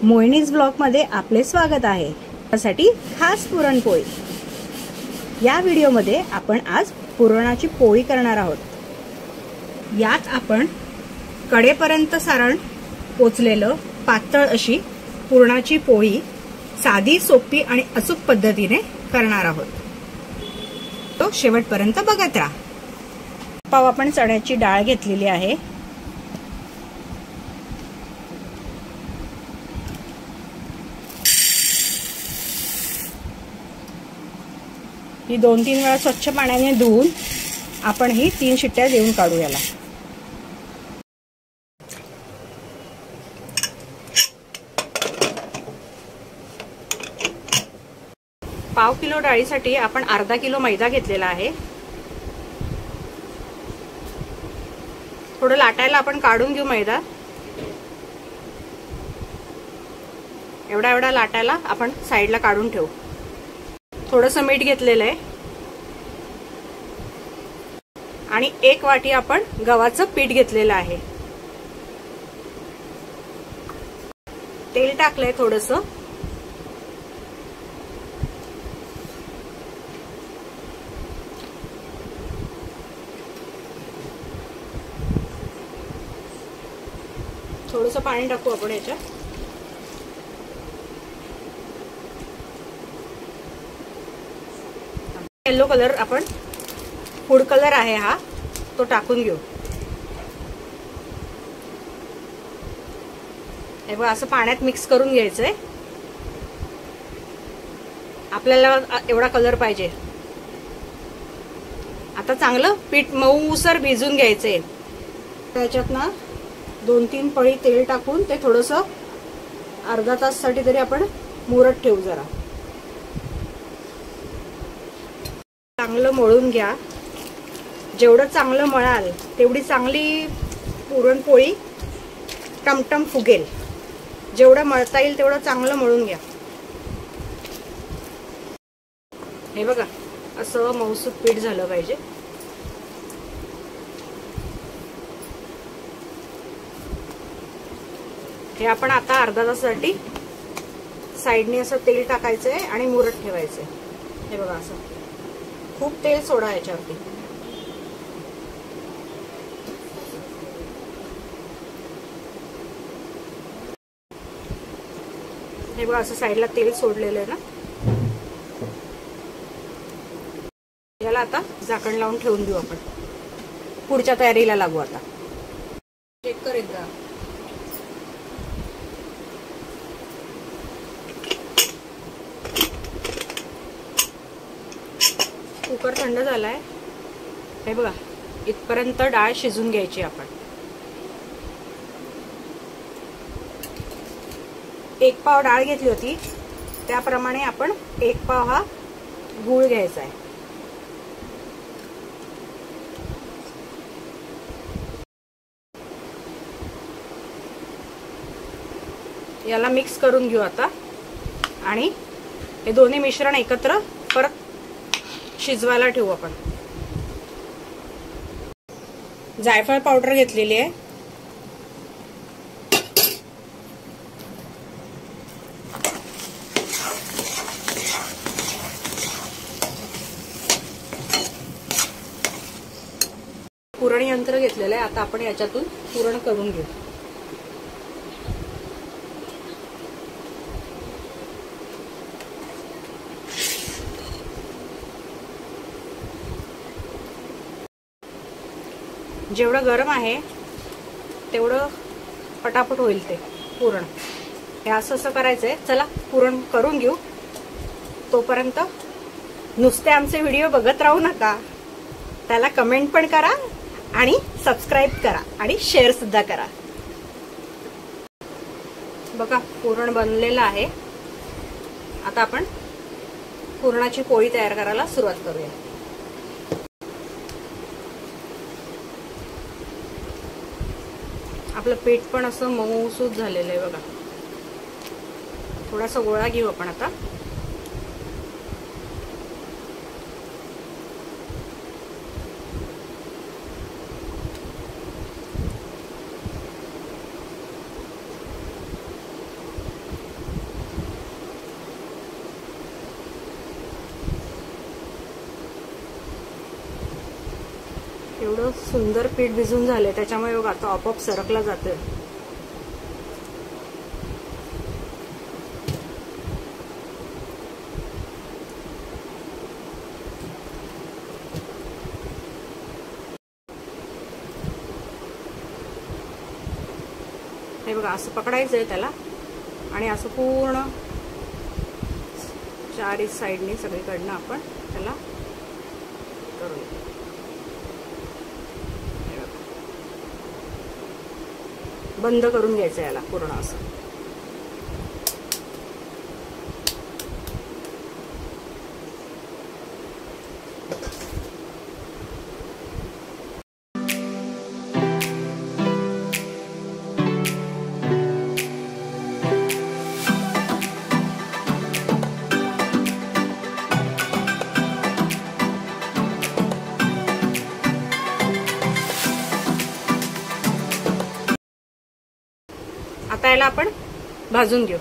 मोहिनीज ब्लॉगमध्ये आपले स्वागत आहे। त्यासाठी खास पुरणपोळी। या व्हिडिओमध्ये आपण आज पुरणाची पोळी करणार आहोत। यात आपण कडेपर्यंत सारण पोचलेलं पातळ अशी पुरणाची पोळी साधी, सोपी आणि अचूक पद्धतीने करणार आहोत। तो शेवटपर्यंत बघत राहा। पाव आपण चण्याची डाळ घेतलेली आहे। ही 2-3 वेळा स्वच्छ पाण्याने धुवून आपण ही 3 शिट्ट्या देऊन काढू याला। पाव किलो डाळीसाठी आपण अर्धा किलो मैदा घेतलेला आहे। थोडं लाटायला आपण काढून घेऊ मैदा। एवढा लाटायला आपण साईडला काढून ठेवू। थोडंसं मीठ घेतलेलं आहे आणि 1 वाटी आपण गव्हाचं पीठ घेतलेलं आहे। तेल टाकलंय थोडंसं। थोडंसं पाणी टाकू आपण याच्यात। येलो कलर आपण फूड कलर आहे हा, तो टाकून घेऊ। हे बघा, असं पाण्यात मिक्स करून घ्यायचंय। आपल्याला एवढा कलर पाहिजे। आता चांगलं पीठ मऊसर भिजून घ्यायचंय। त्याच्यात ना 2-3 पळी तेल टाकून ते थोडंसं अर्धा तासासाठी तरी आपण मुरत ठेवू जरा। चांगलं मळून घ्या। जेवढं चांगलं मळाल तेवढी चांगली पुरणपोळी टमटम फुगेल। जेवढं मळता येईल तेवढं चांगलं मळून घ्या। हे बघा, असं मऊसूत पीठ झालं पाहिजे। हे आपण आता अर्धा तासासाठी साईडने असं तेल टाकायचंय आणि मुरत ठेवायचंय। हे बघा, असं खूप तेल सोडा याच्यावरती। हे बघा, असं साईडला तेल सोडलेलं आहे ना। याला आता झाकण लावून ठेवून देऊ आपण। पुढच्या तयारीला लागू। आता चेक कर एकदा। कुकर थंड झालाय। हे बघा, इथपर्यंत डाळ शिजून घ्यायची आपण। 1 पाव डाळ घेतली होती त्याप्रमाणे आपण 1 पाव हा गूळ घ्यायचा आहे। याला मिक्स करून घेऊ आता आणि हे दोन्ही मिश्रण एकत्र परत शिजवायला ठेवू आपण। जायफळ पावडर घेतलेली आहे। पुरण यंत्र घेतलेलं आहे। आता आपण याच्यातून पुरण करून घेऊ। जेवढं गरम आहे तेवढं पटापट होईल ते पुरण। हे असं करायचंय। चला पुरण करून घेऊ। तोपर्यंत नुसते आमचे व्हिडिओ बघत राहू नका, त्याला कमेंट पण करा आणि सबस्क्राईब करा आणि शेअर सुद्धा करा। बघा, पुरण बनलेलं आहे। आता आपण पुरणाची पोळी तयार करायला सुरुवात करूया। आपलं पीठ पण असं मऊसूत झालेलं आहे बघा। थोडासा गोळा घेऊ आपण आता। एवढं सुंदर पीठ भिजून झालंय, त्याच्यामुळे बघा आता आपोआप सरकला जातोय. हे बघा असं पकडायचंय त्याला आणि असं पूर्ण चारही साईडनी सगळीकडनं आपण त्याला करूया. बंद करून घ्यायचं याला पूर्ण असं. आता याला आपण भाजून घेऊ.